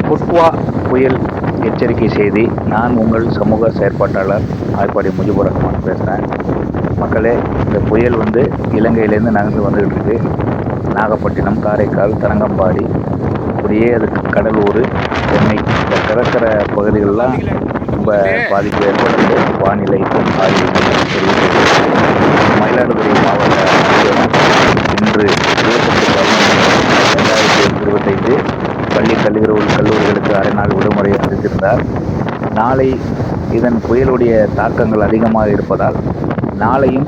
புட்வா புயல் எச்சரிக்கை செய்தி. நான் உங்கள் சமூக செயற்பாட்டாளர் ஆய்ப்பாடி முஜிபுர் ரஹ்மான் பேசுகிறேன். மக்களே, இந்த புயல் இலங்கையிலேருந்து நகர்ந்து வந்துக்கிட்டு இருக்கு. நாகப்பட்டினம், காரைக்கால், தரங்கம்பாடி, அப்படியே அதுக்கு கடலூர், சென்னை, இந்த கடற்கரை பகுதிகளெலாம் ரொம்ப பாதிப்பு ஏற்படுது. வானிலை ஆய்வு தெரிவித்தது. மயிலாடுதுறை மாவட்ட ஆட்சியரும் இன்று 28/11/2025 பள்ளி கல்லூரிகளுக்கு அரை நாள் விடுமுறை அறிவித்திருந்தார். நாளை இதன் புயலுடைய தாக்கங்கள் அதிகமாக இருப்பதால் நாளையும்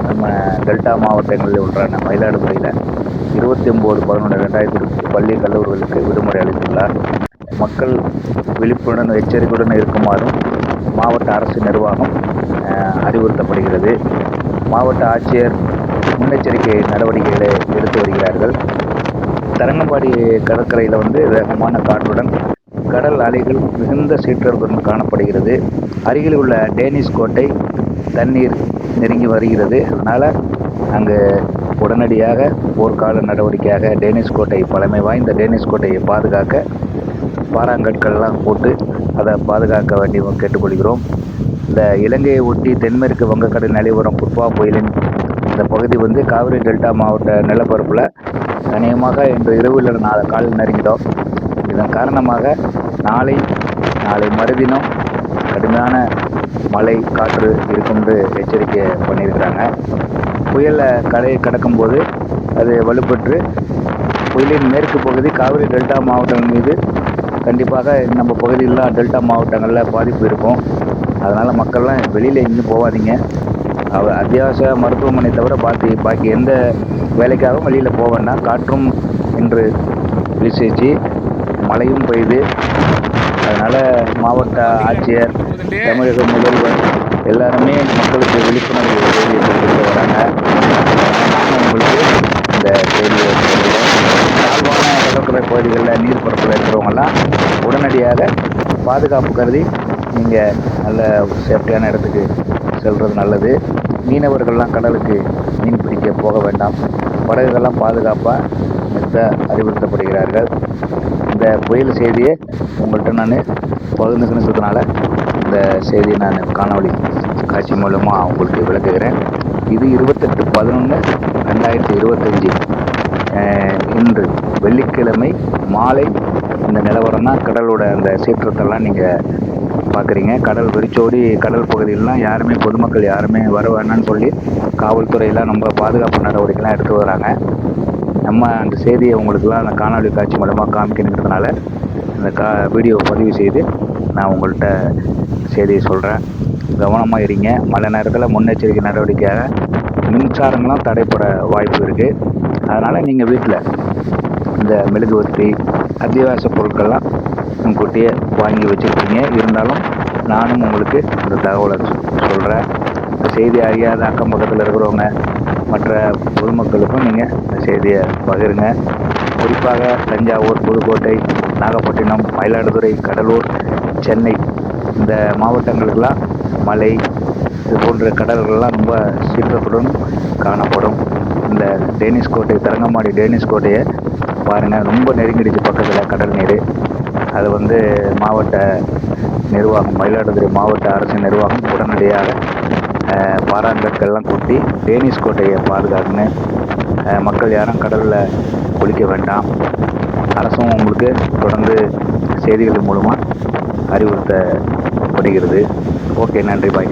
நம்ம டெல்டா மாவட்டங்களில் ஒன்றான மயிலாடுதுறையில் 29/11/2025 பள்ளி கல்லூரிகளுக்கு விடுமுறை அளித்துள்ளார். மக்கள் விழிப்புடன் எச்சரிக்கையுடன் இருக்குமாறும் மாவட்ட அரசு நிர்வாகம் அறிவுறுத்தப்படுகிறது. மாவட்ட ஆட்சியர் முன்னெச்சரிக்கை நடவடிக்கைகளை எடுத்து வருகிறார்கள். தரங்கம்பாடி கடற்கரையில் வேகமான காற்றுடன் கடல் அலைகள் மிகுந்த சீற்றத்துடன் காணப்படுகிறது. அருகில் உள்ள டேனிஷ் கோட்டை தண்ணீர் நெருங்கி வருகிறது. அதனால் அங்கு உடனடியாக போர்க்கால நடவடிக்கையாக டேனிஷ் கோட்டை, பழமை வாய்ந்த டேனிஷ் கோட்டையை பாதுகாக்க பாறாங்கற்கள்லாம் போட்டு அதை பாதுகாக்க வேண்டி கேட்டுக்கொள்கிறோம். இந்த இலங்கையை ஒட்டி தென்மேற்கு வங்கக்கடல் நிலைவரம் புட்வா புயலின் இந்த பகுதி காவிரி டெல்டா மாவட்ட நிலப்பரப்பில் அநேகமாக இன்று இரவில் நாளை காலையில் நெருங்கிடும். இதன் காரணமாக நாளை மறுதினம் கடுமையான மழை காற்று இருக்கும் என்று எச்சரிக்கை பண்ணியிருக்கிறாங்க. புயலை கரையை கடக்கும்போது அது வலுப்பெற்று புயலின் மேற்கு பகுதி காவிரி டெல்டா மாவட்டங்கள் மீது கண்டிப்பாக நம்ம பகுதியிலாம் டெல்டா மாவட்டங்களில் பாதிப்பு இருக்கும். அதனால் மக்கள்லாம் வெளியில் எங்கேயும் போகாதீங்க. அத்தியாவசிய மருத்துவமனை தவிர பாக்கி எந்த வேலைக்காகவும் வெளியில் போக வேண்டாம். காற்றும் இன்று வீசிச்சு, மழையும் பெய்யுது. அதனால் மாவட்ட ஆட்சியர், தமிழக முதல்வர் எல்லாருமே மக்களுக்கு விழிப்புணர்வு செய்தியை கொடுத்துட்டு வராங்க. நானும் உங்களுக்கு இந்த செய்தியை சொல்கிறேன். தாழ்வான கடற்கரை பகுதிகளில் நீர்ப்பரப்பில் இருக்கிறவங்கெல்லாம் உடனடியாக பாதுகாப்பு கருதி நீங்கள் நல்ல சேஃப்டியான இடத்துக்கு செல்வது நல்லது. மீனவர்கள்லாம் கடலுக்கு மீன் பிடிக்க போக வேண்டாம். படகுகள்லாம் பாதுகாப்பாக நிறுத்த அறிவுறுத்தப்படுகிறார்கள். இந்த புயல் செய்தியை உங்கள்கிட்ட நான் பகிர்ந்துக்கிறதுனால இந்த செய்தியை நான் காணொளி காட்சி மூலமாக உங்களுக்கு விளக்குகிறேன். இது 28/11/2025 இன்று வெள்ளிக்கிழமை மாலை இந்த நிலவரம் தான். கடலோட அந்த சீற்றத்தெல்லாம் நீங்கள் பார்க்குறீங்க. கடல் வெறிச்சோடி கடல் பகுதியிலலாம் பொதுமக்கள் யாருமே வர வேணான்னு சொல்லி காவல்துறையெல்லாம் நம்ம பாதுகாப்பு நடவடிக்கைலாம் எடுத்து வராங்க. நம்ம அந்த செய்தியை உங்களுக்கெல்லாம் அந்த காணொலி காட்சி மூலமாக காமிக்கணுங்கிறதுனால இந்த வீடியோ பதிவு செய்து நான் உங்கள்கிட்ட செய்தியை சொல்கிறேன். கவனமாக இருங்க. மழை நேரத்தில் முன்னெச்சரிக்கை நடவடிக்கையாக மின்சாரங்களும் தடைப்பட வாய்ப்பு இருக்குது. அதனால் நீங்கள் வீட்டில் இந்த மெழுகுவர்த்தி, அத்தியாவசிய பொருட்கள்லாம் முன்கூட்டியே வாங்கி வச்சுருக்கீங்க. இருந்தாலும் நானும் உங்களுக்கு இந்த தகவலை சொல்கிறேன். இந்த செய்தி அறியாத அக்கம் பக்கத்தில் இருக்கிறவங்க மற்ற பொதுமக்களுக்கும் நீங்கள் இந்த செய்தியை பகிருங்க. குறிப்பாக தஞ்சாவூர், புதுக்கோட்டை, நாகப்பட்டினம், மயிலாடுதுறை, கடலூர், சென்னை இந்த மாவட்டங்களுக்கெல்லாம் மழை இது போன்ற கடல்கள்லாம் ரொம்ப சீற்றத்துடன் காணப்படும். இந்த டேனிஷ் கோட்டை, தரங்கம்பாடி டேனிஷ் கோட்டையை பாருங்கள், ரொம்ப நெருங்கிடுச்சு பக்கத்தில் கடல் நீர். அது மாவட்ட நிர்வாகம், மயிலாடுதுறை மாவட்ட அரசு நிர்வாகம் உடனடியாக பாறாங்கற்கள்லாம் கொட்டி டேனிஷ் கோட்டையை பாதுகாக்கணும். மக்கள் யாரும் கடலில் குளிக்க வேண்டாம். அரசும் உங்களுக்கு தொடர்ந்து செய்திகள் மூலமாக அறிவுறுத்தப்படுகிறது. ஓகே, நன்றி, பாய்.